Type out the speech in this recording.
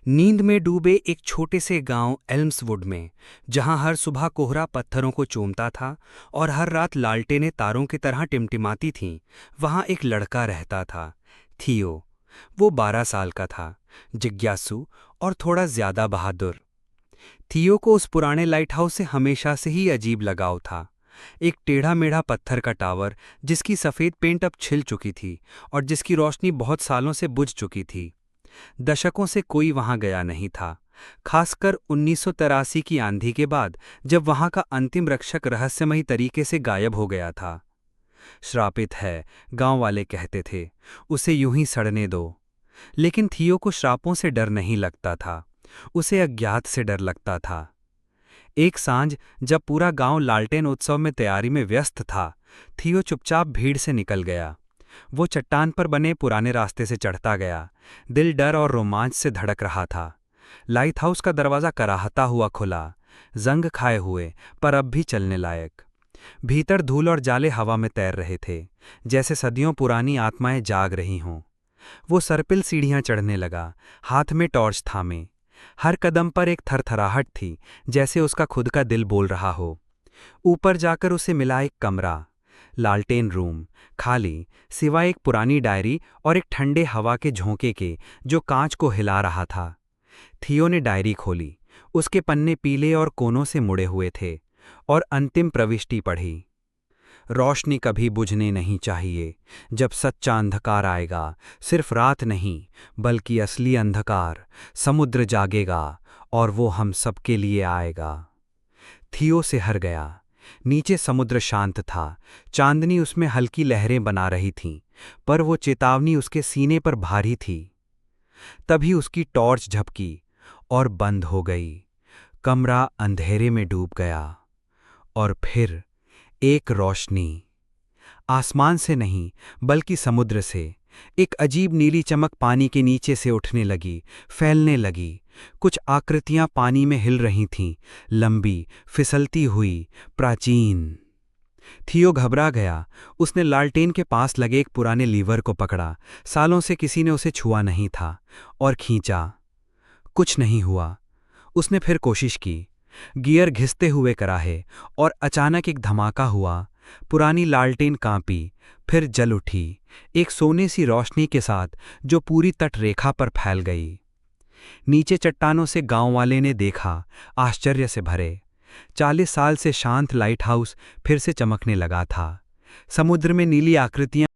नींद में डूबे एक छोटे से गांव एल्म्सवुड में, जहां हर सुबह कोहरा पत्थरों को चूमता था और हर रात लालटेनें तारों की तरह टिमटिमाती थीं, वहां एक लड़का रहता था, थियो। वो 12 साल का था, जिज्ञासु और थोड़ा ज्यादा बहादुर। थियो को उस पुराने लाइट हाउस से हमेशा से ही अजीब लगाव था। एक टेढ़ा मेढ़ा पत्थर का टावर, जिसकी सफ़ेद पेंट अब छिल चुकी थी और जिसकी रोशनी बहुत सालों से बुझ चुकी थी। दशकों से कोई वहां गया नहीं था, खासकर 1983 की आंधी के बाद, जब वहां का अंतिम रक्षक रहस्यमयी तरीके से गायब हो गया था। श्रापित है, गांव वाले कहते थे, उसे यूं ही सड़ने दो। लेकिन थियो को श्रापों से डर नहीं लगता था, उसे अज्ञात से डर लगता था। एक सांझ, जब पूरा गांव लालटेन उत्सव में तैयारी में व्यस्त था, थियो चुपचाप भीड़ से निकल गया। वो चट्टान पर बने पुराने रास्ते से चढ़ता गया, दिल डर और रोमांच से धड़क रहा था। लाइट हाउस का दरवाज़ा कराहता हुआ खुला, जंग खाए हुए पर अब भी चलने लायक। भीतर धूल और जाले हवा में तैर रहे थे, जैसे सदियों पुरानी आत्माएं जाग रही हों। वो सरपिल सीढ़ियां चढ़ने लगा, हाथ में टॉर्च थामे। हर कदम पर एक थरथराहट थी, जैसे उसका खुद का दिल बोल रहा हो। ऊपर जाकर उसे मिला एक कमरा, लालटेन रूम, खाली, सिवाय एक पुरानी डायरी और एक ठंडे हवा के झोंके के जो कांच को हिला रहा था। थियो ने डायरी खोली, उसके पन्ने पीले और कोनों से मुड़े हुए थे, और अंतिम प्रविष्टि पढ़ी। रोशनी कभी बुझने नहीं चाहिए। जब सच्चा अंधकार आएगा, सिर्फ रात नहीं, बल्कि असली अंधकार, समुद्र जागेगा और वो हम सबके लिए आएगा। थियो से हर गया। नीचे समुद्र शांत था, चांदनी उसमें हल्की लहरें बना रही थीं, पर वो चेतावनी उसके सीने पर भारी थी। तभी उसकी टॉर्च झपकी और बंद हो गई। कमरा अंधेरे में डूब गया। और फिर एक रोशनी, आसमान से नहीं बल्कि समुद्र से। एक अजीब नीली चमक पानी के नीचे से उठने लगी, फैलने लगी। कुछ आकृतियां पानी में हिल रही थीं, लंबी, फिसलती हुई, प्राचीन। थियो घबरा गया। उसने लालटेन के पास लगे एक पुराने लीवर को पकड़ा, सालों से किसी ने उसे छुआ नहीं था, और खींचा। कुछ नहीं हुआ। उसने फिर कोशिश की, गियर घिसते हुए कराहे, और अचानक एक धमाका हुआ। पुरानी लालटेन कांपी, फिर जल उठी, एक सोने सी रोशनी के साथ, जो पूरी तट रेखा पर फैल गई। नीचे चट्टानों से गांव वाले ने देखा, आश्चर्य से भरे। 40 साल से शांत लाइट हाउस फिर से चमकने लगा था। समुद्र में नीली आकृतियां